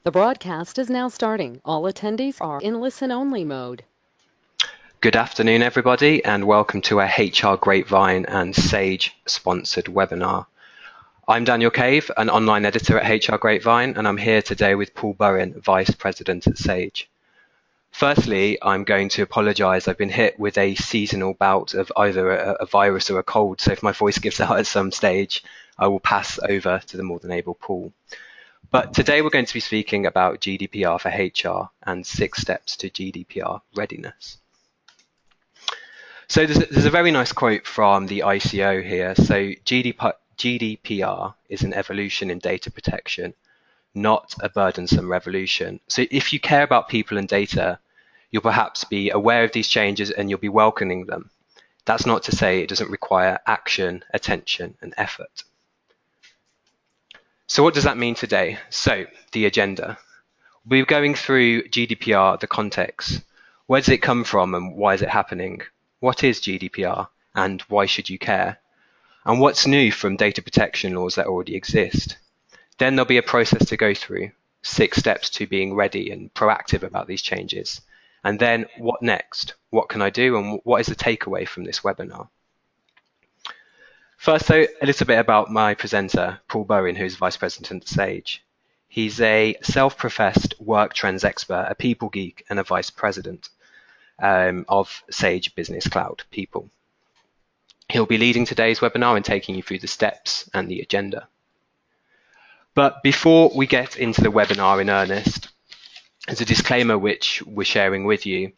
The broadcast is now starting. All attendees are in listen-only mode. Good afternoon, everybody, and welcome to a HR Grapevine and Sage sponsored webinar. I'm Daniel Cave, an online editor at HR Grapevine, and I'm here today with Paul Bowen, Vice President at Sage. Firstly, I'm going to apologise. I've been hit with a seasonal bout of either a virus or a cold, so if my voice gives out at some stage, I will pass over to the more than able Paul. But today we're going to be speaking about GDPR for HR and 6 steps to GDPR readiness. So there's a very nice quote from the ICO here. So GDPR is an evolution in data protection, not a burdensome revolution. So if you care about people and data, you'll perhaps be aware of these changes and you'll be welcoming them. That's not to say it doesn't require action, attention, and effort. So what does that mean today? So the agenda. We're going through GDPR, the context. Where does it come from and why is it happening? What is GDPR and why should you care? And what's new from data protection laws that already exist? Then there'll be a process to go through, 6 steps to being ready and proactive about these changes. And then what next? What can I do and what is the takeaway from this webinar? First, though, a little bit about my presenter, Paul Bowen, who's Vice President at Sage. He's a self-professed work trends expert, a people geek, and a Vice President of Sage Business Cloud People. He'll be leading today's webinar and taking you through the steps and the agenda. But before we get into the webinar in earnest, there's a disclaimer which we're sharing with you,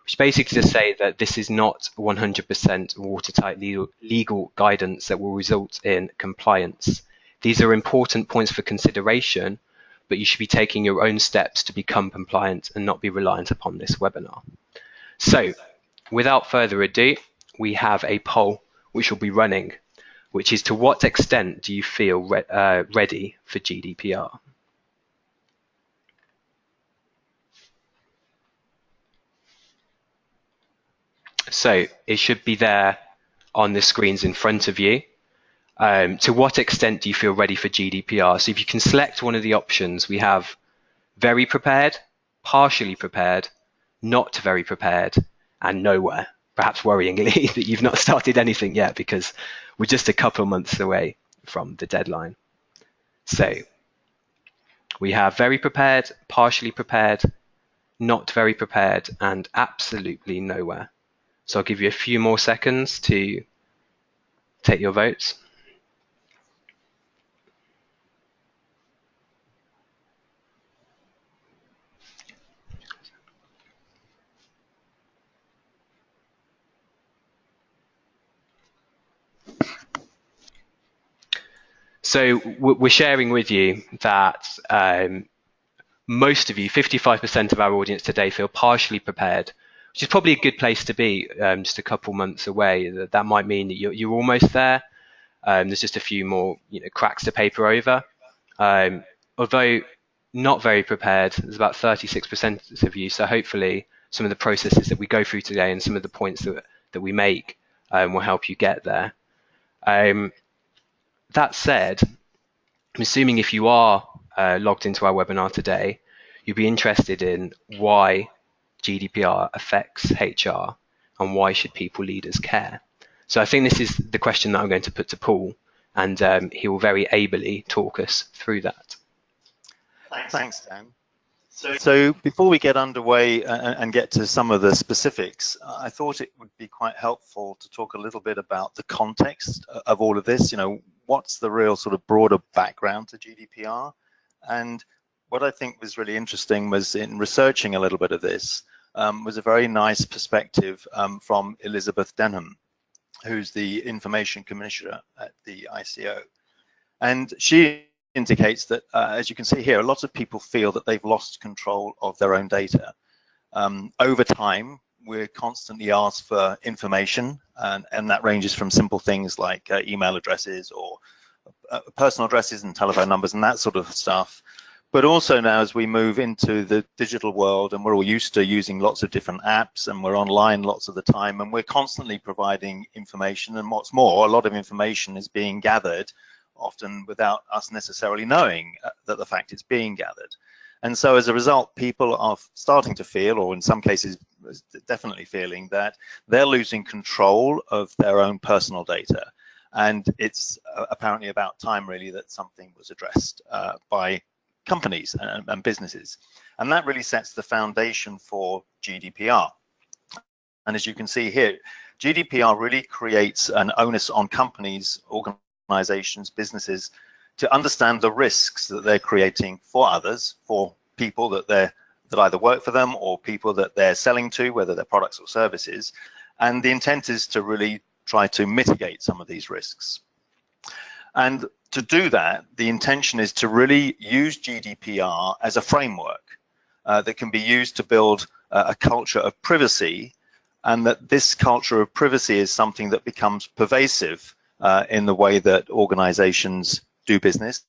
which basically to say that this is not 100% watertight legal guidance that will result in compliance. These are important points for consideration, but you should be taking your own steps to become compliant and not be reliant upon this webinar. So, without further ado, we have a poll which will be running, which is to what extent do you feel ready for GDPR? So it should be there on the screens in front of you. To what extent do you feel ready for GDPR? So if you can select one of the options, we have very prepared, partially prepared, not very prepared, and nowhere. Perhaps worryingly that you've not started anything yet because we're just a couple of months away from the deadline. So we have very prepared, partially prepared, not very prepared, and absolutely nowhere. So I'll give you a few more seconds to take your votes. So we're sharing with you that most of you, 55% of our audience today, feel partially prepared, which is probably a good place to be just a couple months away. That might mean that you're almost there. There's just a few more cracks to paper over. Although not very prepared, there's about 36% of you. So hopefully some of the processes that we go through today and some of the points that we make will help you get there. That said, I'm assuming if you are logged into our webinar today, you'll be interested in why GDPR affects HR and why should people leaders care. So I think this is the question that I'm going to put to Paul, and he will very ably talk us through that. Thanks, Dan. So before we get underway and get to some of the specifics, I thought it would be quite helpful to talk a little bit about the context of all of this. What's the real sort of broader background to GDPR? And what I think was really interesting was in researching a little bit of this was a very nice perspective from Elizabeth Denham, who's the Information Commissioner at the ICO. And she indicates that, as you can see here, a lot of people feel that they've lost control of their own data. Over time, we're constantly asked for information, and that ranges from simple things like email addresses or personal addresses and telephone numbers and that sort of stuff. But also now, as we move into the digital world, and we're all used to using lots of different apps, and we're online lots of the time, and we're constantly providing information. And what's more, a lot of information is being gathered, often without us necessarily knowing that the fact it's being gathered. And so as a result, people are starting to feel, or in some cases definitely feeling, that they're losing control of their own personal data. And it's apparently about time really that something was addressed by companies and businesses. And that really sets the foundation for GDPR. And as you can see here, GDPR really creates an onus on companies, organizations, businesses to understand the risks that they're creating for others, for people that either work for them or people that they're selling to, whether they're products or services. And the intent is to really try to mitigate some of these risks. And to do that, the intention is to really use GDPR as a framework that can be used to build a culture of privacy, and that this culture of privacy is something that becomes pervasive in the way that organizations do business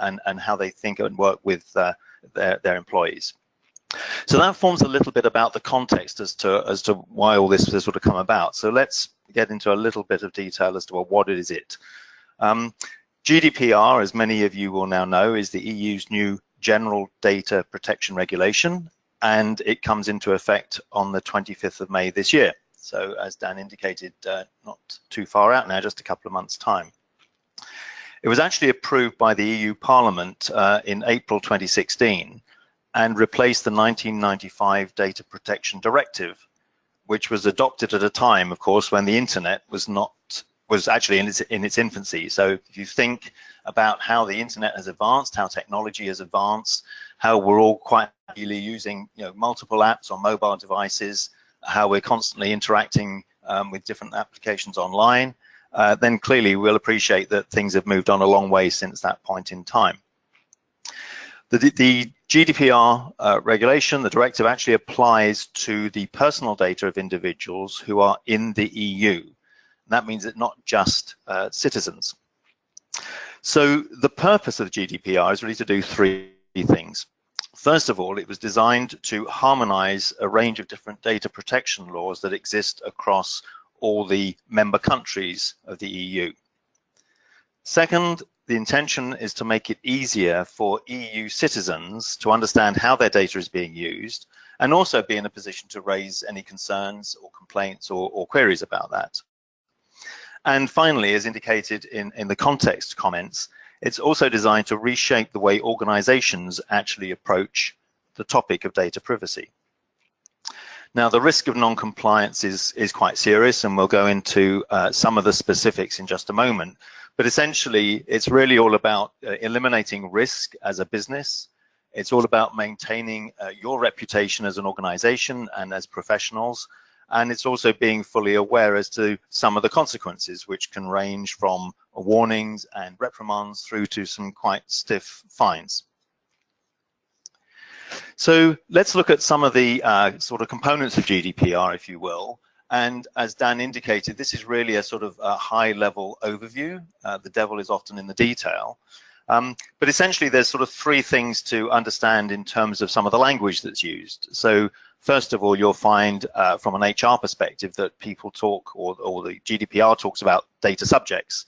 and how they think and work with their employees. So that forms a little bit about the context as to why all this has sort of come about. So let's get into a little bit of detail as to what is it. GDPR, as many of you will now know, is the EU's new General Data Protection Regulation, and it comes into effect on the 25th of May this year. So as Dan indicated, not too far out now, just a couple of months' time. It was actually approved by the EU Parliament in April 2016 and replaced the 1995 Data Protection Directive, which was adopted at a time, of course, when the internet was actually in its infancy. So if you think about how the internet has advanced, how technology has advanced, how we're all quite regularly using multiple apps on mobile devices, how we're constantly interacting with different applications online, then clearly we'll appreciate that things have moved on a long way since that point in time. The GDPR regulation, the directive, actually applies to the personal data of individuals who are in the EU. That means it's not just citizens. So the purpose of the GDPR is really to do three things. First of all, it was designed to harmonize a range of different data protection laws that exist across all the member countries of the EU. Second, the intention is to make it easier for EU citizens to understand how their data is being used and also be in a position to raise any concerns or complaints or queries about that. And finally, as indicated in the context comments, it's also designed to reshape the way organizations actually approach the topic of data privacy. Now, the risk of non-compliance is quite serious, and we'll go into some of the specifics in just a moment. But essentially, it's really all about eliminating risk as a business. It's all about maintaining your reputation as an organization and as professionals. And it's also being fully aware as to some of the consequences, which can range from warnings and reprimands through to some quite stiff fines. So let's look at some of the sort of components of GDPR, if you will. And as Dan indicated, this is really a sort of a high-level overview. The devil is often in the detail. But essentially, there's sort of three things to understand in terms of some of the language that's used. So first of all, you'll find from an HR perspective that people talk, or the GDPR talks about data subjects.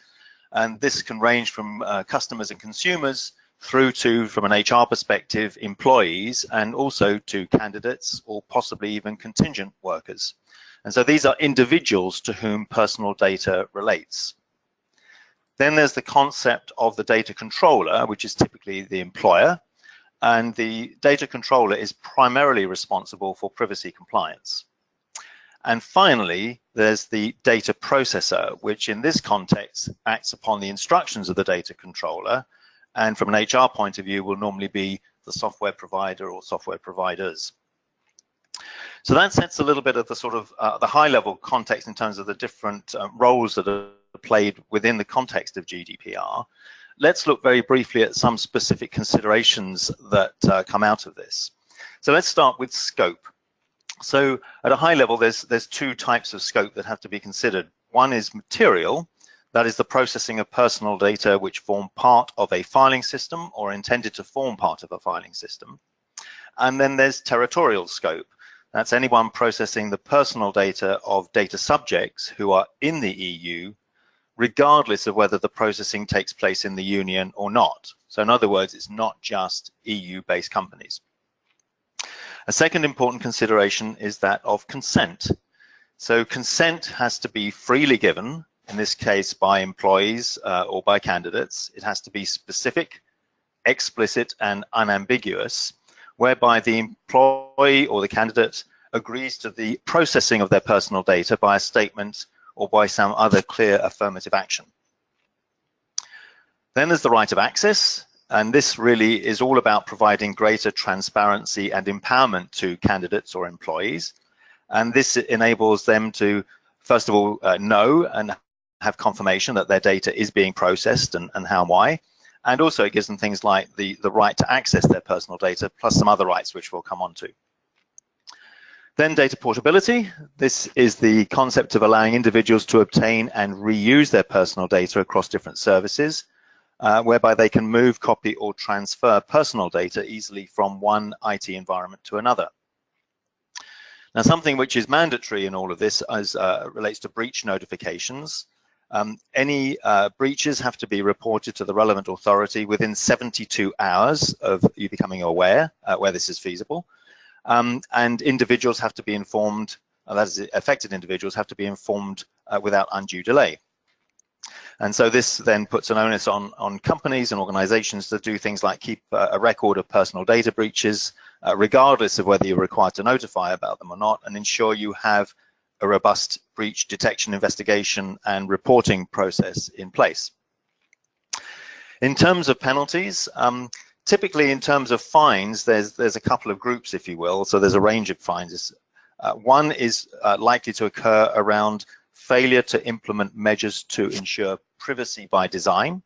And this can range from customers and consumers through to, from an HR perspective, employees, and also to candidates or possibly even contingent workers. And so these are individuals to whom personal data relates. Then there's the concept of the data controller, which is typically the employer. And the data controller is primarily responsible for privacy compliance. And finally, there's the data processor, which in this context acts upon the instructions of the data controller, and from an HR point of view will normally be the software provider or software providers. So that sets a little bit of the sort of the high-level context in terms of the different roles that are played within the context of GDPR. Let's look very briefly at some specific considerations that come out of this. So let's start with scope. So at a high level, there's two types of scope that have to be considered. One is material, that is the processing of personal data which form part of a filing system or intended to form part of a filing system. And then there's territorial scope. That's anyone processing the personal data of data subjects who are in the EU, regardless of whether the processing takes place in the Union or not. So in other words, it's not just EU-based companies. A second important consideration is that of consent. So consent has to be freely given, in this case by employees or by candidates. It has to be specific, explicit, and unambiguous, whereby the employee or the candidate agrees to the processing of their personal data by a statement or by some other clear affirmative action. Then there's the right of access, and this really is all about providing greater transparency and empowerment to candidates or employees. And this enables them to, first of all, know and have confirmation that their data is being processed and how and why. And also it gives them things like the right to access their personal data, plus some other rights which we'll come on to. Then data portability. This is the concept of allowing individuals to obtain and reuse their personal data across different services, whereby they can move, copy, or transfer personal data easily from one IT environment to another. Now, something which is mandatory in all of this as relates to breach notifications. Any breaches have to be reported to the relevant authority within 72 hours of you becoming aware where this is feasible. And individuals have to be informed, that is, affected individuals have to be informed without undue delay. And so this then puts an onus on companies and organizations to do things like keep a record of personal data breaches, regardless of whether you're required to notify about them or not, and ensure you have a robust breach detection, investigation, and reporting process in place. In terms of penalties, typically in terms of fines, there's a couple of groups, if you will, so there's a range of fines. One is likely to occur around failure to implement measures to ensure privacy by design.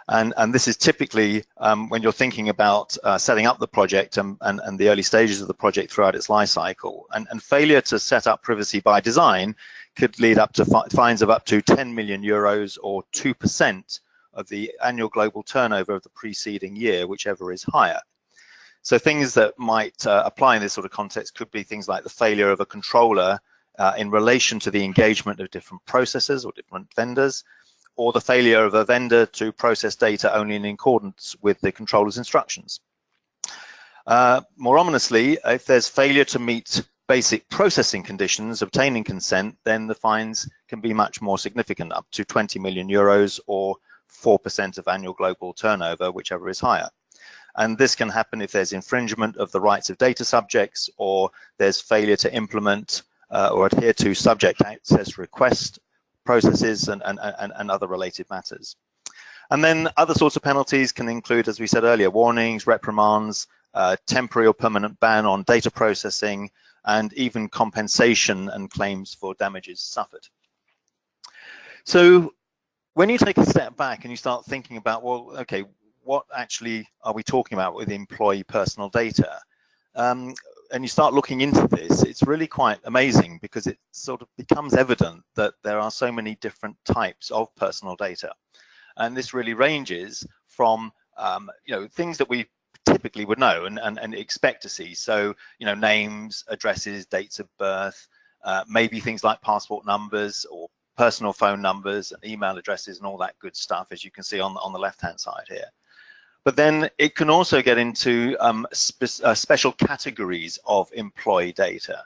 And this is typically when you're thinking about setting up the project and the early stages of the project throughout its life cycle. And failure to set up privacy by design could lead up to fines of up to 10 million euros or 2% of the annual global turnover of the preceding year, whichever is higher. So things that might apply in this sort of context could be things like the failure of a controller in relation to the engagement of different processors or different vendors, or the failure of a vendor to process data only in accordance with the controller's instructions. More ominously, if there's failure to meet basic processing conditions obtaining consent, then the fines can be much more significant, up to 20 million euros or 4% of annual global turnover, whichever is higher. And this can happen if there's infringement of the rights of data subjects, or there's failure to implement or adhere to subject access request processes and other related matters. And then other sorts of penalties can include, as we said earlier, warnings, reprimands, temporary or permanent ban on data processing, and even compensation and claims for damages suffered. So when you take a step back and you start thinking about, well, okay, what actually are we talking about with employee personal data? And you start looking into this, it's really quite amazing, because it sort of becomes evident that there are so many different types of personal data. And this really ranges from things that we typically would know and expect to see. So, names, addresses, dates of birth, maybe things like passport numbers or personal phone numbers and email addresses and all that good stuff, as you can see on the left-hand side here. But then it can also get into special categories of employee data.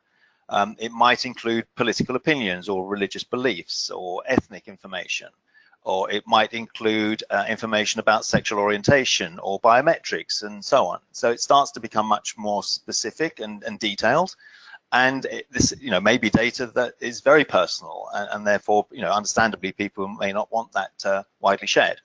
It might include political opinions or religious beliefs or ethnic information, or it might include information about sexual orientation or biometrics and so on. So it starts to become much more specific and detailed. And this, may be data that is very personal, and therefore, understandably, people may not want that widely shared.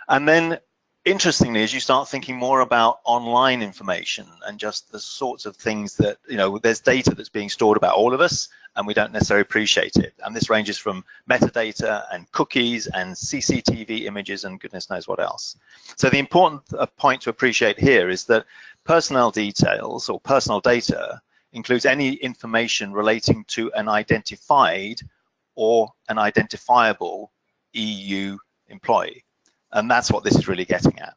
And then, interestingly, as you start thinking more about online information and just the sorts of things that, there's data that's being stored about all of us, and we don't necessarily appreciate it. And this ranges from metadata and cookies and CCTV images and goodness knows what else. So the important point to appreciate here is that personnel details or personal data includes any information relating to an identified or an identifiable EU employee. And that's what this is really getting at.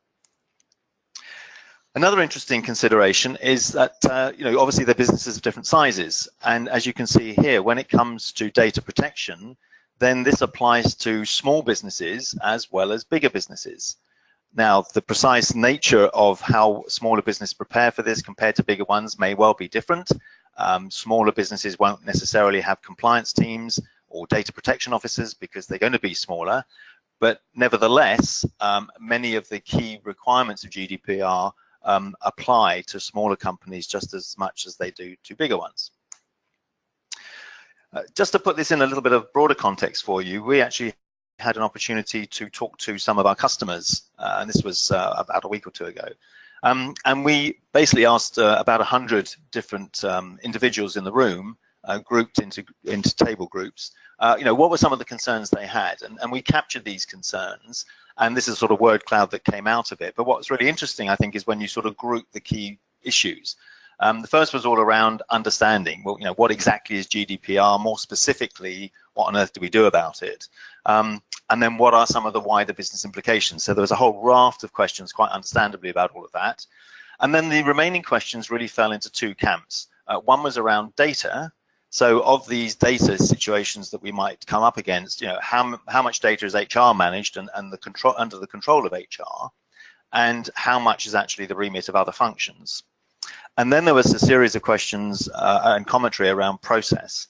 Another interesting consideration is that, obviously they're businesses of different sizes. And as you can see here, when it comes to data protection, then this applies to small businesses as well as bigger businesses. Now, the precise nature of how smaller businesses prepare for this compared to bigger ones may well be different. Smaller businesses won't necessarily have compliance teams or data protection officers because they're going to be smaller. But nevertheless, many of the key requirements of GDPR apply to smaller companies just as much as they do to bigger ones. Just to put this in a little bit of broader context for you, we actually had an opportunity to talk to some of our customers, and this was about a week or two ago. And we basically asked about 100 different individuals in the room, grouped into table groups, what were some of the concerns they had, and we captured these concerns, and this is sort of word cloud that came out of it. But what's really interesting, I think, is when you sort of group the key issues. The first was all around understanding, well, what exactly is GDPR? More specifically, what on earth do we do about it? And then what are some of the wider business implications? So there was a whole raft of questions, quite understandably, about all of that. And then the remaining questions really fell into two camps. One was around data. So of these data situations that we might come up against, how much data is HR managed and under the control of HR, and how much is actually the remit of other functions? And then there was a series of questions and commentary around process,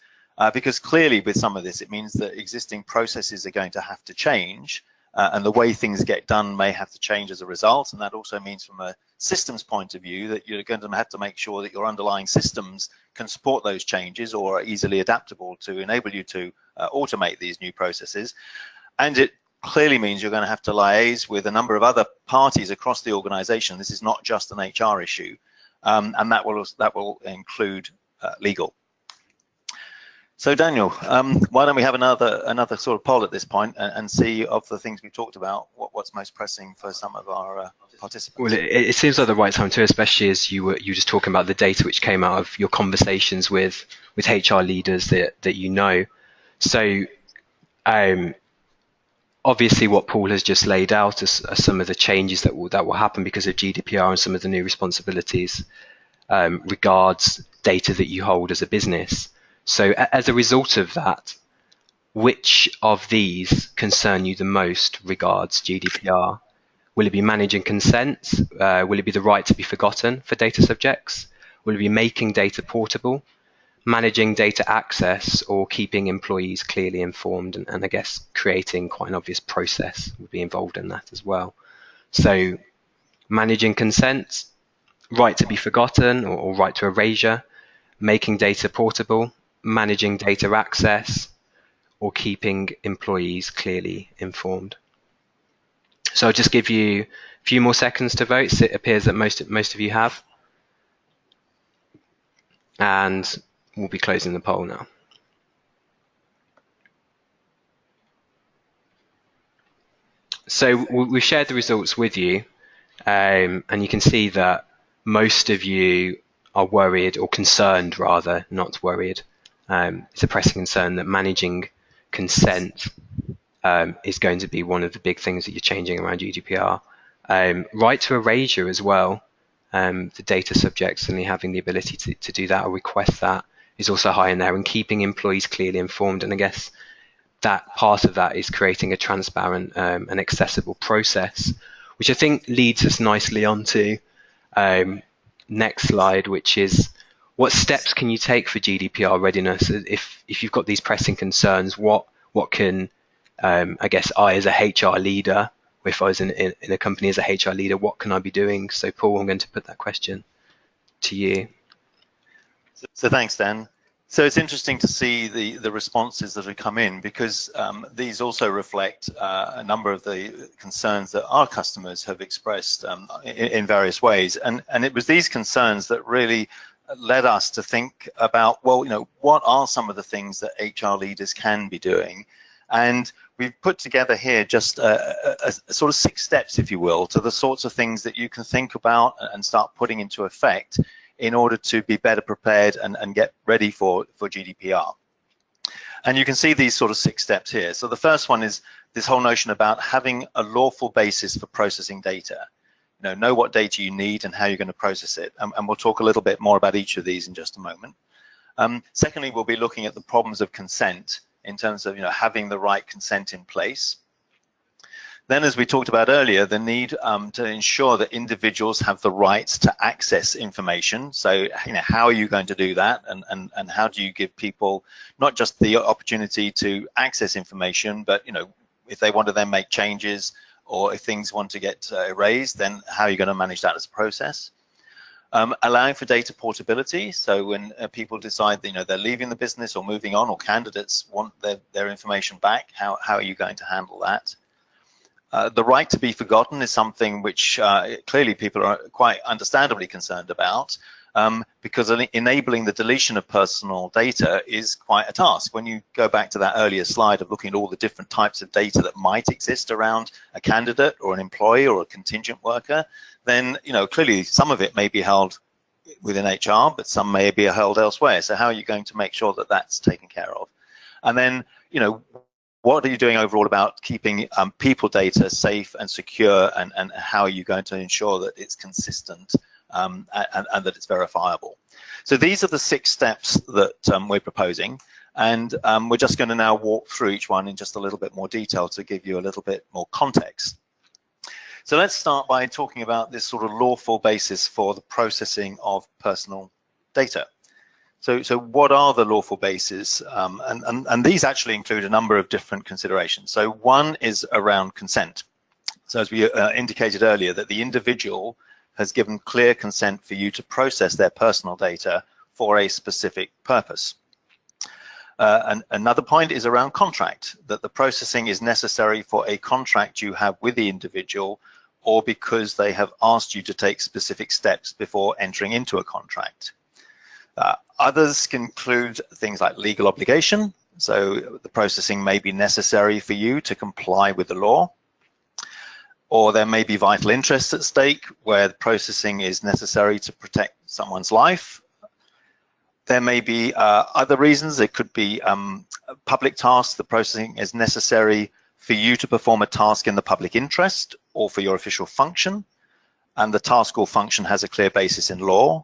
because clearly with some of this, it means that existing processes are going to have to change, and the way things get done may have to change as a result. And that also means from a systems point of view that you're going to have to make sure that your underlying systems can support those changes or are easily adaptable to enable you to automate these new processes. And it clearly means you're going to have to liaise with a number of other parties across the organization. This is not just an HR issue. And that will include legal. So Daniel, why don't we have another sort of poll at this point and see, of the things we talked about, what's most pressing for some of our participants? Well, it seems like the right time too, especially as you were just talking about the data which came out of your conversations with HR leaders that you know. So obviously what Paul has just laid out are some of the changes that will happen because of GDPR and some of the new responsibilities regards data that you hold as a business. So as a result of that, which of these concern you the most regards GDPR? Will it be managing consent? Will it be the right to be forgotten for data subjects? Will it be making data portable? Managing data access, or keeping employees clearly informed, and I guess creating quite an obvious process would be involved in that as well. So managing consent, right to be forgotten or right to erasure, making data portable, managing data access, or keeping employees clearly informed. So I'll just give you a few more seconds to vote. It appears that most of you have. And we'll be closing the poll now. So we've shared the results with you, and you can see that most of you are worried, or concerned rather, not worried. It's a pressing concern that managing consent is going to be one of the big things that you're changing around GDPR. Right to erasure as well. The data subjects suddenly having the ability to do that or request that is also high in there, and keeping employees clearly informed. And I guess that part of that is creating a transparent and accessible process, which I think leads us nicely onto next slide, which is what steps can you take for GDPR readiness? If you've got these pressing concerns, what can I guess I as a HR leader, or if I was in a company as a HR leader, what can I be doing? So Paul, I'm going to put that question to you. So thanks, Dan. So it's interesting to see the responses that have come in, because these also reflect a number of the concerns that our customers have expressed in various ways. And it was these concerns that really led us to think about, well, what are some of the things that HR leaders can be doing? And we've put together here just a sort of 6 steps, if you will, to the sorts of things that you can think about and start putting into effect in order to be better prepared and get ready for GDPR. And you can see these sort of 6 steps here. So the first one is this whole notion about having a lawful basis for processing data. Know what data you need and how you're going to process it. And we'll talk a little bit more about each of these in just a moment. Secondly, we'll be looking at the problems of consent in terms of having the right consent in place. Then, as we talked about earlier, the need to ensure that individuals have the rights to access information. So, how are you going to do that, and how do you give people not just the opportunity to access information, but if they want to then make changes, or if things want to get erased, then how are you going to manage that as a process? Allowing for data portability. So when people decide they're leaving the business or moving on, or candidates want their information back, how are you going to handle that? The right to be forgotten is something which clearly people are quite understandably concerned about, because enabling the deletion of personal data is quite a task. When you go back to that earlier slide of looking at all the different types of data that might exist around a candidate or an employee or a contingent worker, then clearly some of it may be held within HR, but some may be held elsewhere. So how are you going to make sure that that's taken care of? And then what are you doing overall about keeping people data safe and secure, and how are you going to ensure that it's consistent and that it's verifiable? So these are the 6 steps that we're proposing, and we're just going to now walk through each one in just a little bit more detail to give you a little bit more context. So let's start by talking about this sort of lawful basis for the processing of personal data. So what are the lawful bases? And these actually include a number of different considerations. So one is around consent. So as we indicated earlier, that the individual has given clear consent for you to process their personal data for a specific purpose. And another point is around contract, that the processing is necessary for a contract you have with the individual, or because they have asked you to take specific steps before entering into a contract. Others can include things like legal obligation. So the processing may be necessary for you to comply with the law, or there may be vital interests at stake where the processing is necessary to protect someone's life. There may be other reasons. It could be public tasks. The processing is necessary for you to perform a task in the public interest or for your official function, and the task or function has a clear basis in law.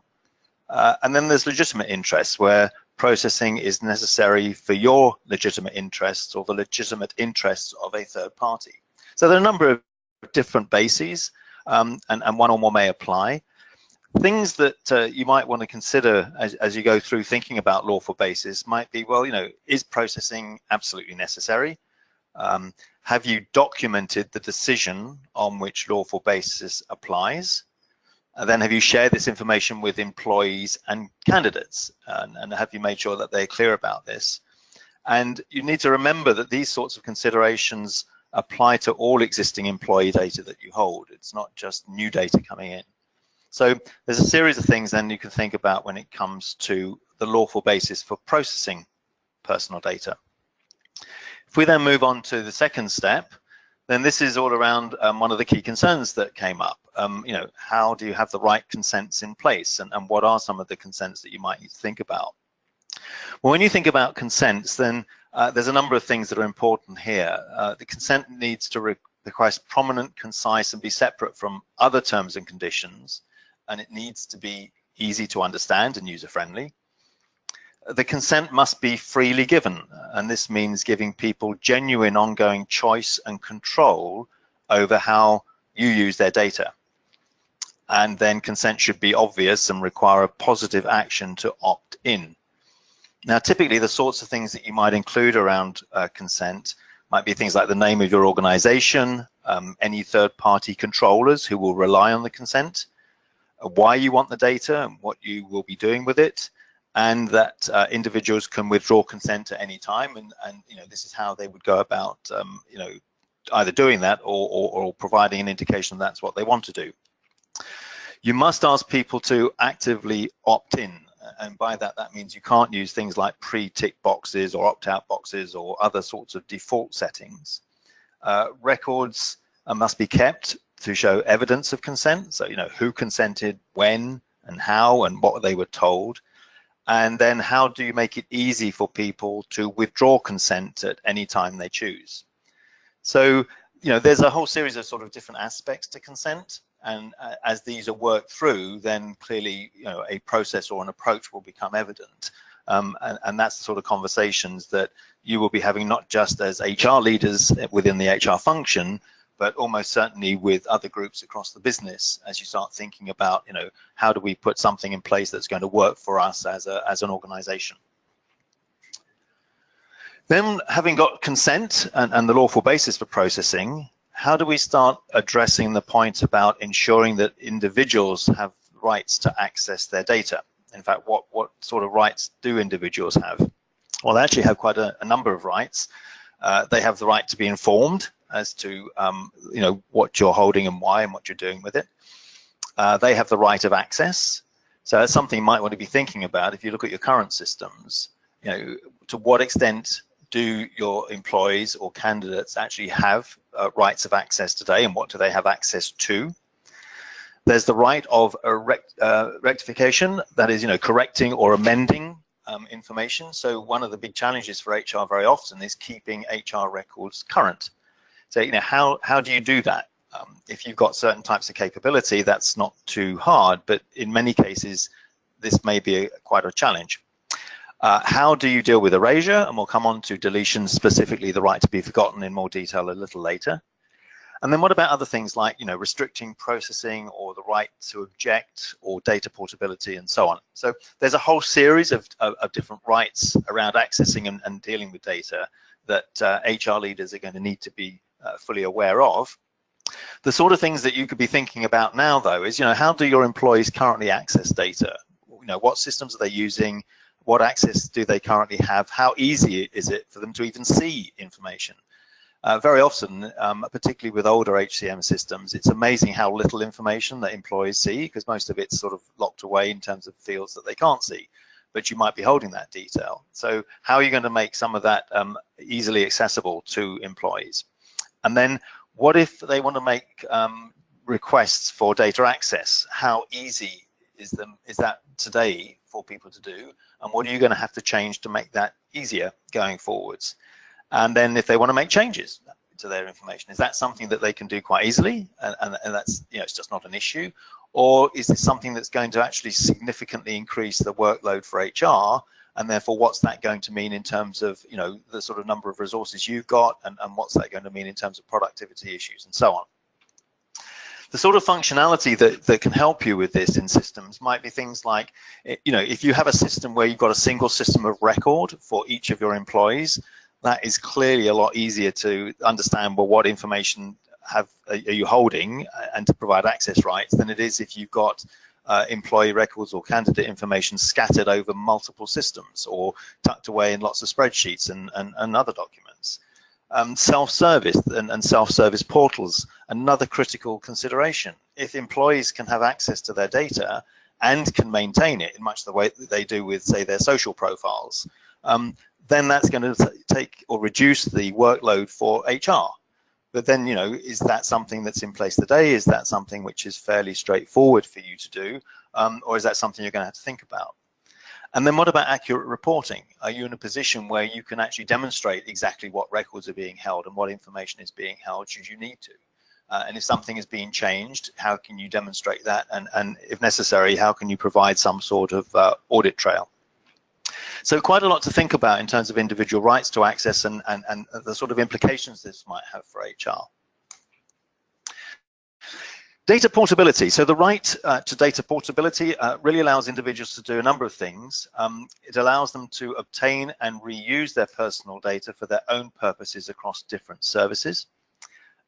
And then there's legitimate interests, where processing is necessary for your legitimate interests or the legitimate interests of a third party. So there are a number of different bases, and one or more may apply. Things that you might want to consider as you go through thinking about lawful basis might be, well, is processing absolutely necessary? Have you documented the decision on which lawful basis applies? And then have you shared this information with employees and candidates? And have you made sure that they're clear about this? And you need to remember that these sorts of considerations apply to all existing employee data that you hold. It's not just new data coming in. So there's a series of things then you can think about when it comes to the lawful basis for processing personal data. If we then move on to the second step, then this is all around one of the key concerns that came up. How do you have the right consents in place, and what are some of the consents that you might need to think about? Well, when you think about consents, then there's a number of things that are important here. The consent needs to require prominent, concise, and be separate from other terms and conditions, and it needs to be easy to understand and user-friendly. The consent must be freely given, and this means giving people genuine ongoing choice and control over how you use their data. And then consent should be obvious and require a positive action to opt in. Now, typically the sorts of things that you might include around consent might be things like the name of your organization, any third-party controllers who will rely on the consent, why you want the data and what you will be doing with it, and that individuals can withdraw consent at any time, and this is how they would go about either doing that or providing an indication that's what they want to do. You must ask people to actively opt in, and by that means you can't use things like pre-tick boxes or opt-out boxes or other sorts of default settings. Records must be kept to show evidence of consent, so who consented, when and how, and what they were told. And then how do you make it easy for people to withdraw consent at any time they choose? So, there's a whole series of sort of different aspects to consent, and as these are worked through, then clearly, a process or an approach will become evident. And that's the sort of conversations that you will be having, not just as HR leaders within the HR function, but almost certainly with other groups across the business as you start thinking about, how do we put something in place that's going to work for us as an organization. Then, having got consent and the lawful basis for processing, how do we start addressing the point about ensuring that individuals have rights to access their data? In fact, what sort of rights do individuals have? Well, they actually have quite a number of rights. They have the right to be informed as to what you're holding and why and what you're doing with it. They have the right of access. So that's something you might want to be thinking about if you look at your current systems. To what extent do your employees or candidates actually have rights of access today, and what do they have access to? There's the right of rectification, that is, correcting or amending information. So one of the big challenges for HR very often is keeping HR records current. So, how do you do that? If you've got certain types of capability, that's not too hard, but in many cases, this may be quite a challenge. How do you deal with erasure? And we'll come on to deletion, specifically the right to be forgotten, in more detail a little later. And then what about other things like, restricting processing or the right to object or data portability and so on? So there's a whole series of different rights around accessing and dealing with data that HR leaders are going to need to be fully aware of. The sort of things that you could be thinking about now, though, is, how do your employees currently access data? What systems are they using? What access do they currently have? How easy is it for them to even see information? Very often, particularly with older HCM systems, it's amazing how little information that employees see, because most of it's sort of locked away in terms of fields that they can't see, but you might be holding that detail. So how are you going to make some of that easily accessible to employees? And then what if they want to make requests for data access? How easy is that today for people to do? And what are you going to have to change to make that easier going forwards? And then if they want to make changes to their information, is that something that they can do quite easily? And that's, it's just not an issue? Or is this something that's going to actually significantly increase the workload for HR? And therefore, what's that going to mean in terms of, the sort of number of resources you've got, and what's that going to mean in terms of productivity issues and so on? The sort of functionality that can help you with this in systems might be things like, if you have a system where you've got a single system of record for each of your employees, that is clearly a lot easier to understand, well, what information are you holding and to provide access rights than it is if you've got employee records or candidate information scattered over multiple systems or tucked away in lots of spreadsheets and other documents. Self-service and self-service portals, another critical consideration. If employees can have access to their data and can maintain it in much the way that they do with, say, their social profiles, then that's going to take or reduce the workload for HR. But then, is that something that's in place today? Is that something which is fairly straightforward for you to do? Or is that something you're going to have to think about? And then what about accurate reporting? Are you in a position where you can actually demonstrate exactly what records are being held and what information is being held should you need to? And if something is being changed, how can you demonstrate that? And if necessary, how can you provide some sort of audit trail? So quite a lot to think about in terms of individual rights to access and the sort of implications this might have for HR. Data portability. So the right to data portability really allows individuals to do a number of things. It allows them to obtain and reuse their personal data for their own purposes across different services.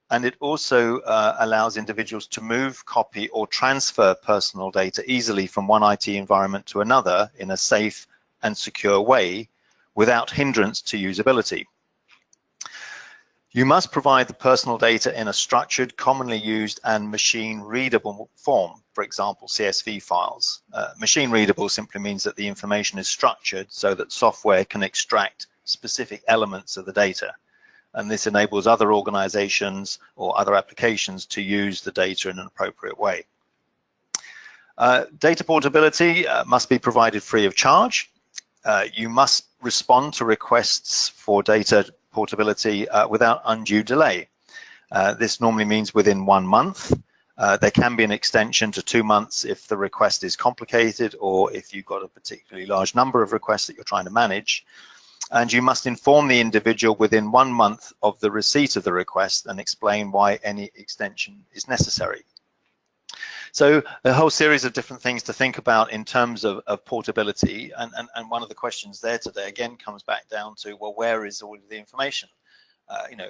And it also allows individuals to move, copy, or transfer personal data easily from one IT environment to another in a safe and secure way without hindrance to usability. You must provide the personal data in a structured, commonly used and machine readable form, for example, CSV files. Machine readable simply means that the information is structured so that software can extract specific elements of the data. And this enables other organizations or other applications to use the data in an appropriate way. Data portability must be provided free of charge. You must respond to requests for data portability without undue delay. This normally means within 1 month, There can be an extension to 2 months if the request is complicated or if you've got a particularly large number of requests that you're trying to manage. And you must inform the individual within 1 month of the receipt of the request and explain why any extension is necessary. So a whole series of different things to think about in terms of portability, and one of the questions there today again comes back down to, well, where is all of the information? You know,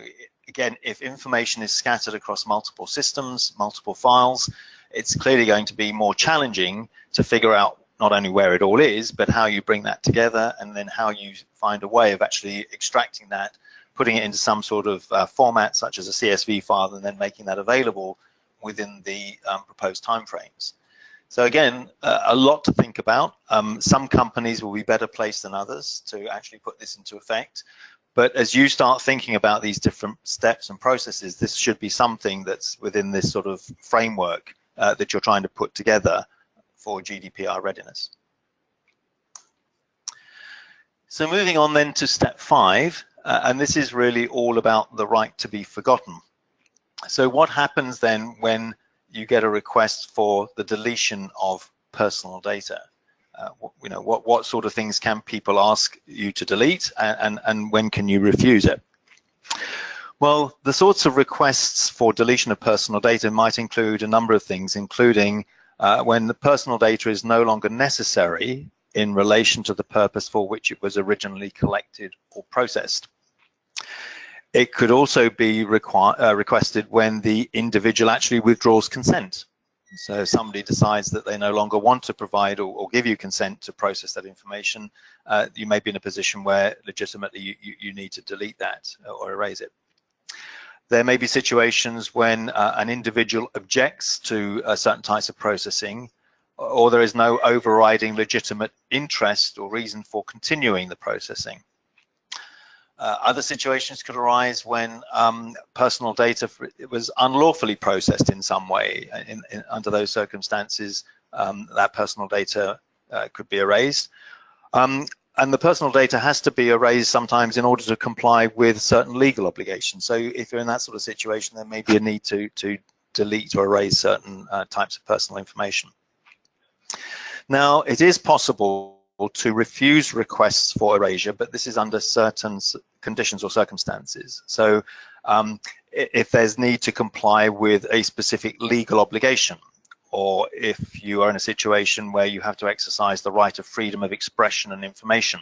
again, if information is scattered across multiple systems, multiple files, it's clearly going to be more challenging to figure out not only where it all is, but how you bring that together, and then how you find a way of actually extracting that, putting it into some sort of format such as a CSV file, and then making that available within the proposed timeframes. So again, a lot to think about. Some companies will be better placed than others to actually put this into effect. But as you start thinking about these different steps and processes, this should be something that's within this sort of framework that you're trying to put together for GDPR readiness. So moving on then to step 5, and this is really all about the right to be forgotten. So what happens then when you get a request for the deletion of personal data? You know, what sort of things can people ask you to delete, and when can you refuse it? Well, the sorts of requests for deletion of personal data might include a number of things, including when the personal data is no longer necessary in relation to the purpose for which it was originally collected or processed. It could also be requested when the individual actually withdraws consent. So somebody decides that they no longer want to provide or give you consent to process that information. You may be in a position where legitimately you need to delete that or erase it. There may be situations when an individual objects to certain types of processing, or there is no overriding legitimate interest or reason for continuing the processing. Other situations could arise when personal data was unlawfully processed in some way. Under those circumstances, that personal data could be erased. And the personal data has to be erased sometimes in order to comply with certain legal obligations. So if you're in that sort of situation, there may be a need to delete or erase certain types of personal information. Now, it is possible to refuse requests for erasure, but this is under certain conditions or circumstances. So if there's need to comply with a specific legal obligation, or if you are in a situation where you have to exercise the right of freedom of expression and information.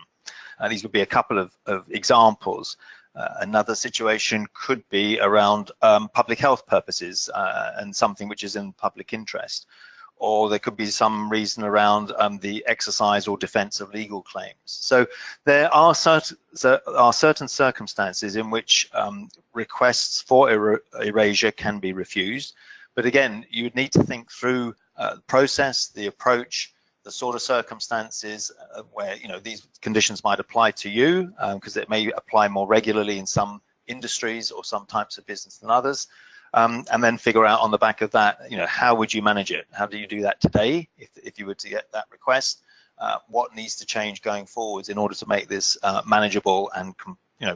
These would be a couple of examples. Another situation could be around public health purposes and something which is in public interest. Or there could be some reason around the exercise or defense of legal claims. So there are certain circumstances in which requests for erasure can be refused. But again, you would need to think through the process, the approach, the sort of circumstances where these conditions might apply to you, because it may apply more regularly in some industries or some types of business than others. And then figure out on the back of that, how would you manage it? How do you do that today if you were to get that request? What needs to change going forwards in order to make this manageable and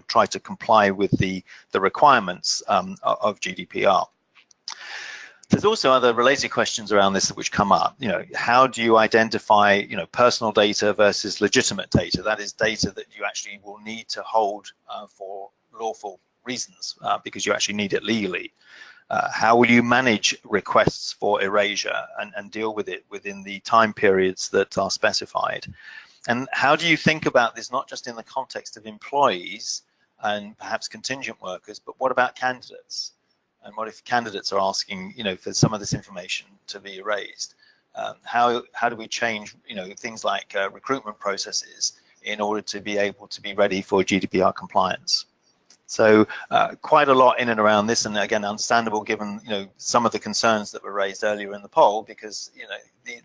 try to comply with the requirements of GDPR? There's also other related questions around this which come up. How do you identify personal data versus legitimate data? That is data that you actually will need to hold for lawful reasons because you actually need it legally. How will you manage requests for erasure and deal with it within the time periods that are specified? And how do you think about this, not just in the context of employees and perhaps contingent workers, but what about candidates? And what if candidates are asking, for some of this information to be erased? How do we change, things like recruitment processes in order to be able to be ready for GDPR compliance? So quite a lot in and around this, and again, understandable given some of the concerns that were raised earlier in the poll, because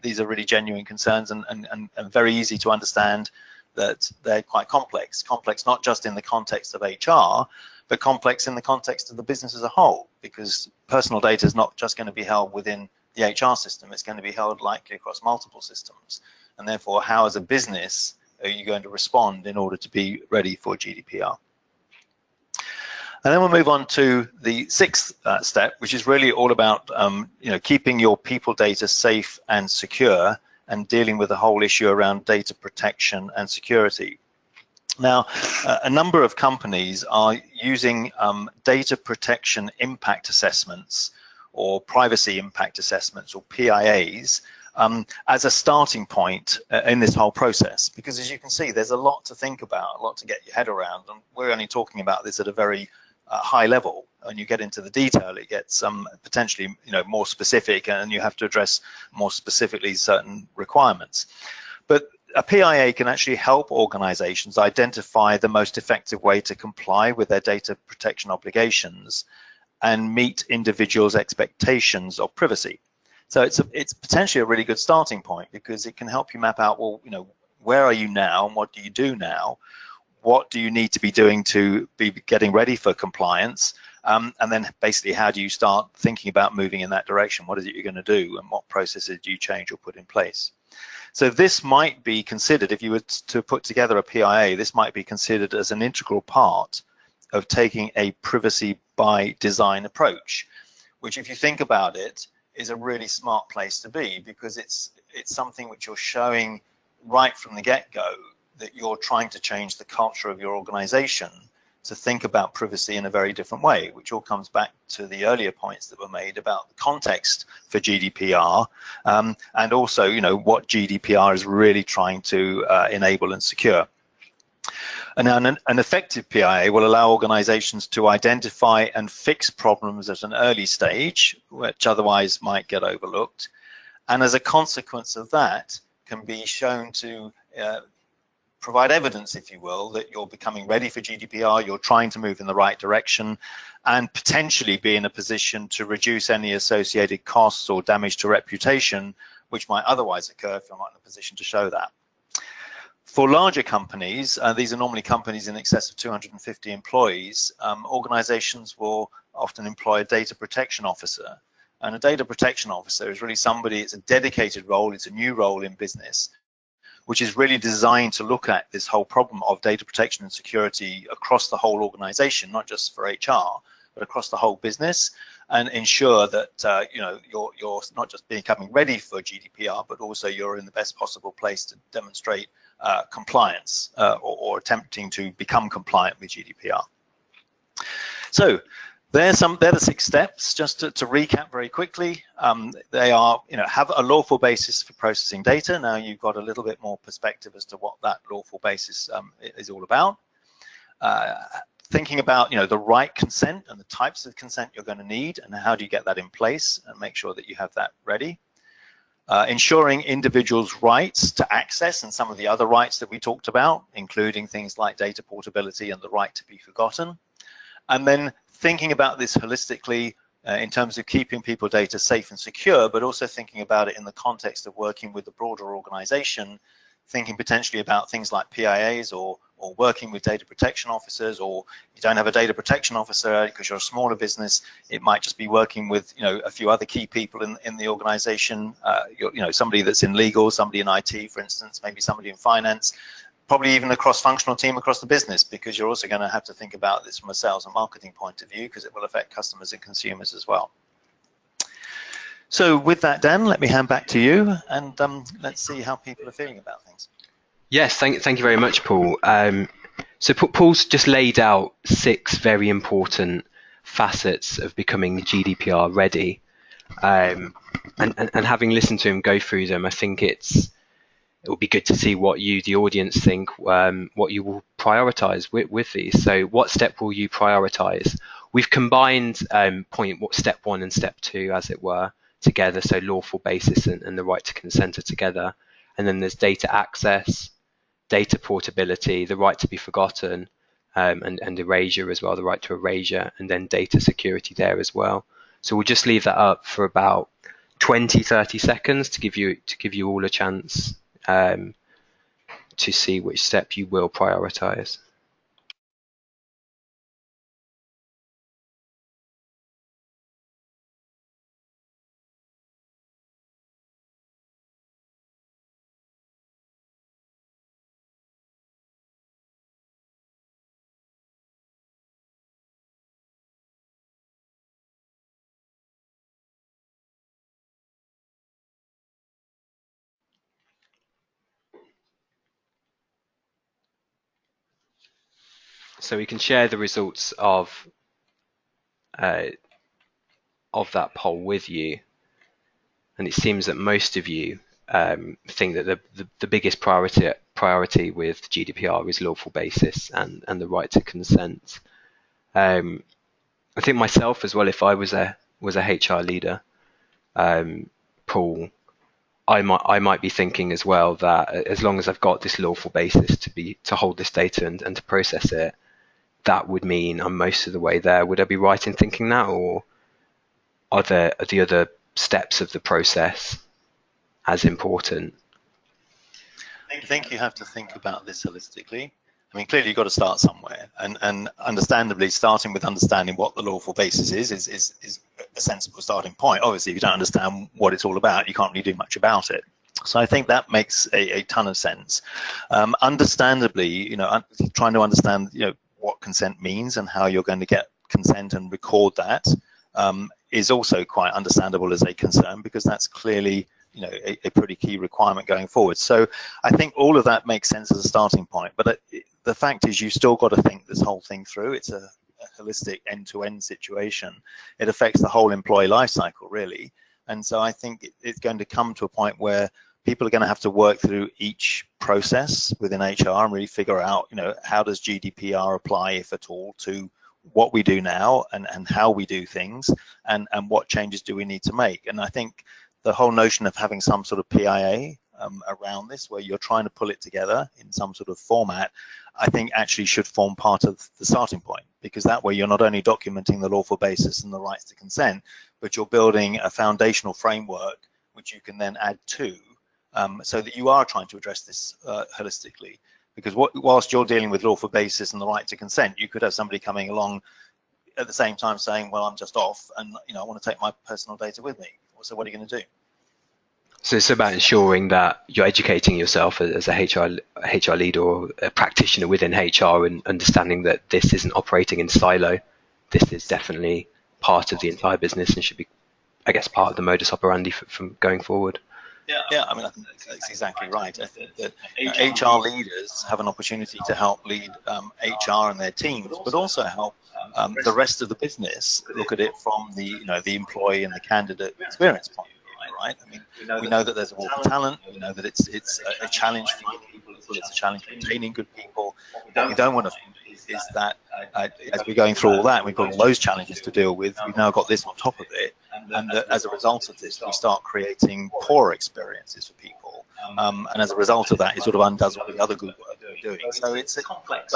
these are really genuine concerns and very easy to understand that they're quite complex. Complex not just in the context of HR, but complex in the context of the business as a whole, because personal data is not just going to be held within the HR system, it's going to be held likely across multiple systems. And therefore, how as a business are you going to respond in order to be ready for GDPR? And then we'll move on to the sixth step, which is really all about keeping your people data safe and secure, and dealing with the whole issue around data protection and security. Now, a number of companies are using data protection impact assessments or privacy impact assessments, or PIAs, as a starting point in this whole process, because as you can see, there's a lot to think about, a lot to get your head around, and we're only talking about this at a very high level. When you get into the detail, it gets potentially more specific, and you have to address more specifically certain requirements. But a PIA can actually help organizations identify the most effective way to comply with their data protection obligations and meet individuals' expectations of privacy. So it's potentially a really good starting point, because it can help you map out, well, where are you now and what do you do now? What do you need to be doing to be getting ready for compliance? And then basically, how do you start thinking about moving in that direction? What is it you're going to do, and what processes do you change or put in place? So this might be considered, if you were to put together a PIA, this might be considered as an integral part of taking a privacy by design approach, which, if you think about it, is a really smart place to be, because it's something which you're showing right from the get-go that you're trying to change the culture of your organization to think about privacy in a very different way, which all comes back to the earlier points that were made about the context for GDPR, and also, what GDPR is really trying to enable and secure. And an effective PIA will allow organizations to identify and fix problems at an early stage, which otherwise might get overlooked, and as a consequence of that, can be shown to provide evidence, if you will, that you're becoming ready for GDPR, you're trying to move in the right direction, and potentially be in a position to reduce any associated costs or damage to reputation, which might otherwise occur if you're not in a position to show that. For larger companies, these are normally companies in excess of 250 employees, organizations will often employ a data protection officer. And a data protection officer is really somebody, it's a dedicated role, it's a new role in business, which is really designed to look at this whole problem of data protection and security across the whole organization, not just for HR, but across the whole business, and ensure that you're not just becoming ready for GDPR, but also you're in the best possible place to demonstrate compliance or attempting to become compliant with GDPR. So they're the 6 steps. Just to recap very quickly, they are, have a lawful basis for processing data. Now you've got a little bit more perspective as to what that lawful basis is all about. Thinking about, the right consent and the types of consent you're going to need, and how do you get that in place and make sure that you have that ready. Ensuring individuals' rights to access and some of the other rights that we talked about, including things like data portability and the right to be forgotten. And then thinking about this holistically in terms of keeping people data safe and secure, but also thinking about it in the context of working with the broader organization, thinking potentially about things like PIAs or working with data protection officers, or you don't have a data protection officer because you're a smaller business, it might just be working with a few other key people in the organization, somebody that's in legal, somebody in IT, for instance, maybe somebody in finance, probably even a cross-functional team across the business, because you're also going to have to think about this from a sales and marketing point of view, because it will affect customers and consumers as well. So with that, Dan, let me hand back to you, and let's see how people are feeling about things. Yes, thank you very much, Paul. So Paul's just laid out 6 very important facets of becoming GDPR ready, and having listened to him go through them, I think it will be good to see what you, the audience, think, what you will prioritize with these. So what step will you prioritize? We've combined step 1 and step 2, as it were, together. So lawful basis and the right to consent are together. And then there's data access, data portability, the right to be forgotten, and erasure as well, the right to erasure, and then data security there as well. So we'll just leave that up for about 20-30 seconds to give you all a chance to see which step you will prioritize. So we can share the results of that poll with you, and it seems that most of you think that the biggest priority with GDPR is lawful basis and the right to consent. I think myself as well, if I was a HR leader, Paul, I might be thinking as well that as long as I've got this lawful basis to hold this data and to process it, that would mean I'm most of the way there. Would I be right in thinking that, or are the other steps of the process as important? I think you have to think about this holistically. I mean, clearly you've got to start somewhere, and understandably, starting with understanding what the lawful basis is a sensible starting point. Obviously, if you don't understand what it's all about, you can't really do much about it. So I think that makes a ton of sense. Understandably, trying to understand, what consent means and how you're going to get consent and record that is also quite understandable as a concern, because that's clearly a pretty key requirement going forward. So I think all of that makes sense as a starting point, but the fact is you've still got to think this whole thing through. It's a holistic end-to-end situation. It affects the whole employee life cycle, really. And so I think it's going to come to a point where people are going to have to work through each process within HR and really figure out, how does GDPR apply, if at all, to what we do now and how we do things, and what changes do we need to make. And I think the whole notion of having some sort of PIA around this, where you're trying to pull it together in some sort of format, I think actually should form part of the starting point, because that way you're not only documenting the lawful basis and the rights to consent, but you're building a foundational framework which you can then add to, so that you are trying to address this holistically. Because whilst you're dealing with lawful basis and the right to consent, you could have somebody coming along at the same time saying, well, I'm just off and I want to take my personal data with me. So what are you going to do? So it's about ensuring that you're educating yourself as a HR lead or a practitioner within HR, and understanding that this isn't operating in silo. This is definitely part of the entire business and should be, I guess, part of the modus operandi from going forward. Yeah, I mean, I think that's exactly right. I think that HR leaders have an opportunity to help lead HR and their teams, but also help the rest of the business look at it from the the employee and the candidate experience point of view, right? I mean, we know that there's a war for talent. We know that it's a challenge finding people. It's a challenge retaining good people. What we don't want to is that as we're going through all that, we've got all those challenges to deal with. We've now got this on top of it, and that as a result of this, we start creating poor experiences for people. And as a result of that, it sort of undoes all the other good work we're doing. So it's a complex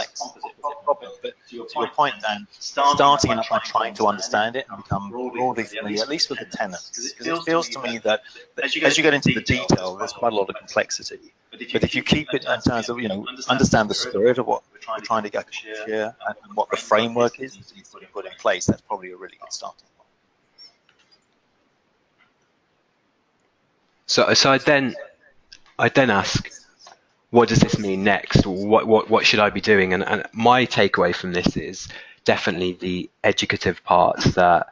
problem. But to your point, Dan, starting out by trying to understand it and become broadly familiar, at least with the tenants, because it feels to me that as you get into the detail, there's quite a lot of complexity. But if you keep it in terms of, understand the spirit of what we're trying to get here and what the framework is that needs to be put in place, that's probably a really good starting point. So I then ask, what does this mean next? What should I be doing? And my takeaway from this is definitely the educative part, that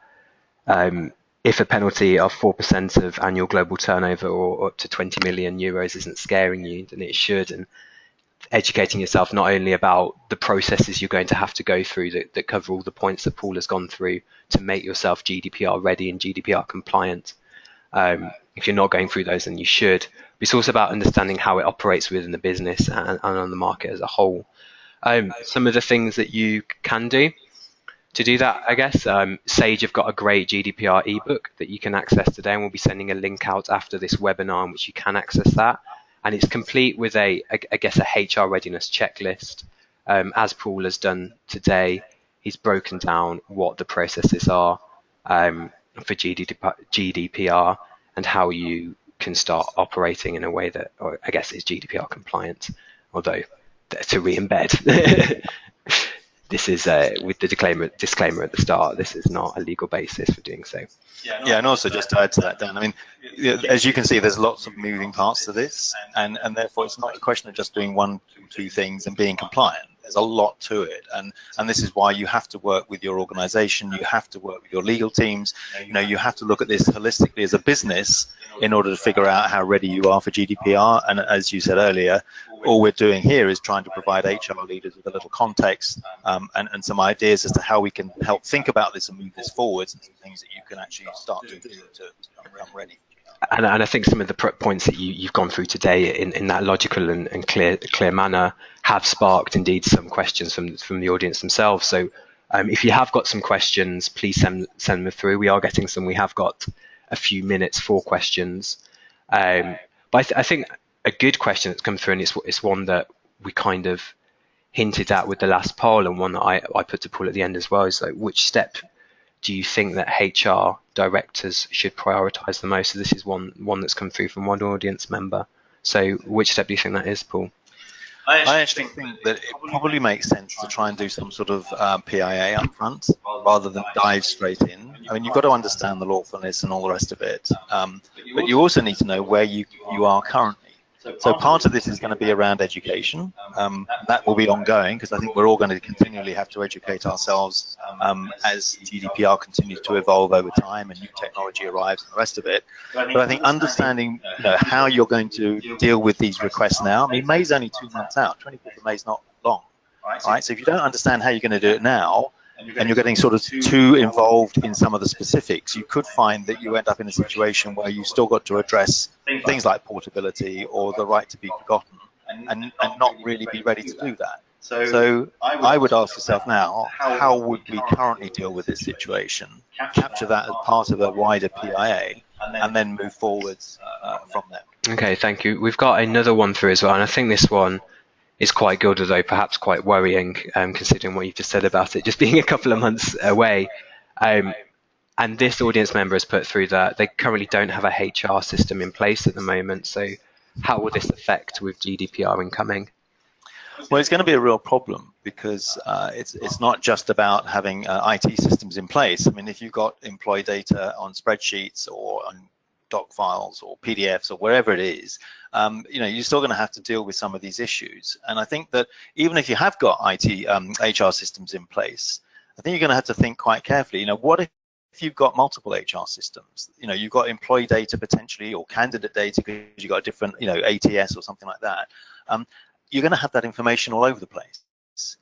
if a penalty of 4% of annual global turnover or up to 20 million euros isn't scaring you, then it should. And educating yourself not only about the processes you're going to have to go through that cover all the points that Paul has gone through to make yourself GDPR ready and GDPR compliant. If you're not going through those, then you should. But it's also about understanding how it operates within the business and on the market as a whole. Some of the things that you can do to do that, I guess, Sage have got a great GDPR ebook that you can access today, and we'll be sending a link out after this webinar in which you can access that. And it's complete with I guess, a HR readiness checklist. As Paul has done today, he's broken down what the processes are for GDPR and how you can start operating in a way that, or I guess, is GDPR compliant, although to re-embed. This is with the disclaimer at the start, this is not a legal basis for doing so. Yeah, and also just to add to that, Dan, I mean, as you can see, there's lots of moving parts to this, and therefore it's not a question of just doing one, two things and being compliant. there's a lot to it, and this is why you have to work with your organization, you have to work with your legal teams, you have to look at this holistically as a business in order to figure out how ready you are for GDPR. And as you said earlier, all we're doing here is trying to provide HR leaders with a little context and some ideas as to how we can help think about this and move this forward, and some things that you can actually start to do to become ready. And I think some of the points that you've gone through today in that logical and clear manner have sparked indeed some questions from the audience themselves. So if you have got some questions, please send them through. We are getting some. We have got a few minutes for questions. But I think a good question that's come through, and it's one that we kind of hinted at with the last poll, and one that I put to Paul at the end as well, is like, which step do you think that HR directors should prioritise the most? So this is one that's come through from one audience member. So which step do you think that is, Paul? I actually think that it probably makes sense to try and do some sort of PIA up front rather than dive straight in. I mean, you've got to understand the lawfulness and all the rest of it, but you also need to know where you are currently. So part of this is going to be around education. That will be ongoing, because I think we're all going to continually have to educate ourselves as GDPR continues to evolve over time and new technology arrives and the rest of it. But I think understanding how you're going to deal with these requests now. I mean, May's only 2 months out. 24th of May is not long, right? So if you don't understand how you're going to do it now, and you're getting sort of too involved in some of the specifics, you could find that you end up in a situation where you still got to address things like portability or the right to be forgotten, and not really be ready to do that. So I would ask yourself now, how would we currently deal with this situation, capture that as part of a wider PIA, and then move forwards from there. Okay, thank you. We've got another one through as well, and I think this one is quite good, although perhaps quite worrying, considering what you've just said about it just being a couple of months away. And this audience member has put through that they currently don't have a HR system in place at the moment. So how will this affect with GDPR incoming? Well, it's going to be a real problem, because it's not just about having IT systems in place. I mean, if you've got employee data on spreadsheets or on doc files or PDFs or wherever it is, you're still going to have to deal with some of these issues. And I think that even if you have got HR systems in place, I think you're going to have to think quite carefully. What if you've got multiple HR systems? You've got employee data potentially, or candidate data because you've got a different, ATS or something like that. You're going to have that information all over the place.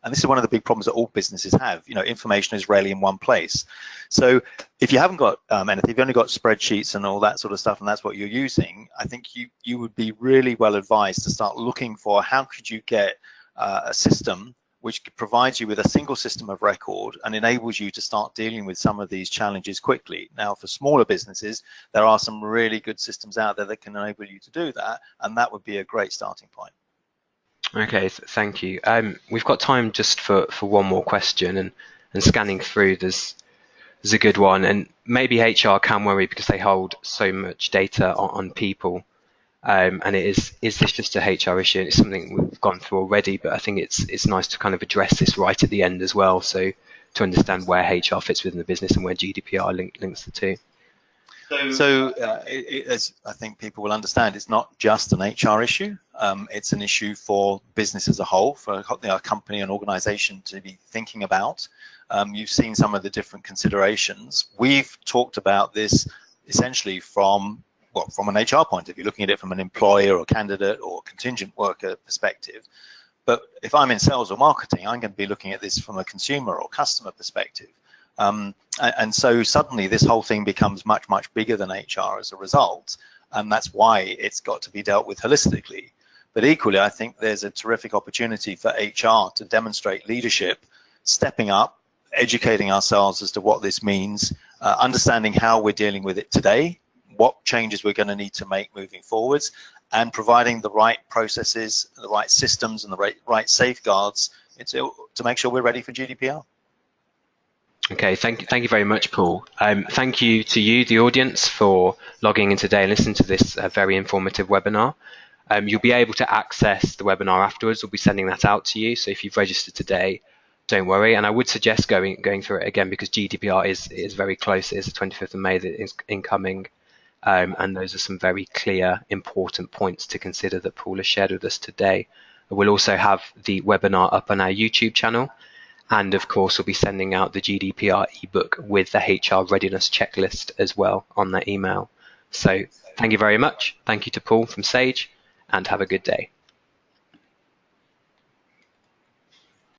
And this is one of the big problems that all businesses have. Information is rarely in one place. So if you haven't got anything, if you've only got spreadsheets and all that sort of stuff, and that's what you're using, I think you would be really well advised to start looking for how could you get a system which provides you with a single system of record and enables you to start dealing with some of these challenges quickly. Now, for smaller businesses, there are some really good systems out there that can enable you to do that, and that would be a great starting point. Okay, thank you. We've got time just for one more question, and scanning through, there's a good one, and maybe HR can worry because they hold so much data on people, and is this just a HR issue? And it's something we've gone through already, but I think it's nice to kind of address this right at the end as well, so to understand where HR fits within the business and where GDPR links the two. So as I think people will understand, it's not just an HR issue. It's an issue for business as a whole, for a company and organization to be thinking about. You've seen some of the different considerations. We've talked about this essentially from an HR point of view, looking at it from an employer or candidate or contingent worker perspective. But if I'm in sales or marketing, I'm going to be looking at this from a consumer or customer perspective. And so suddenly this whole thing becomes much, much bigger than HR as a result, and that's why it's got to be dealt with holistically. But equally, I think there's a terrific opportunity for HR to demonstrate leadership, stepping up, educating ourselves as to what this means, understanding how we're dealing with it today, what changes we're going to need to make moving forwards, and providing the right processes, the right systems, and the right safeguards to make sure we're ready for GDPR. Okay, thank you very much, Paul. Thank you to you, the audience, for logging in today and listening to this very informative webinar. You'll be able to access the webinar afterwards. We'll be sending that out to you. So if you've registered today, don't worry. And I would suggest going through it again, because GDPR is very close. It is the 25th of May that is incoming. And those are some very clear, important points to consider that Paul has shared with us today. We'll also have the webinar up on our YouTube channel. And of course, we'll be sending out the GDPR ebook with the HR readiness checklist as well on that email. So thank you very much. Thank you to Paul from Sage, and have a good day.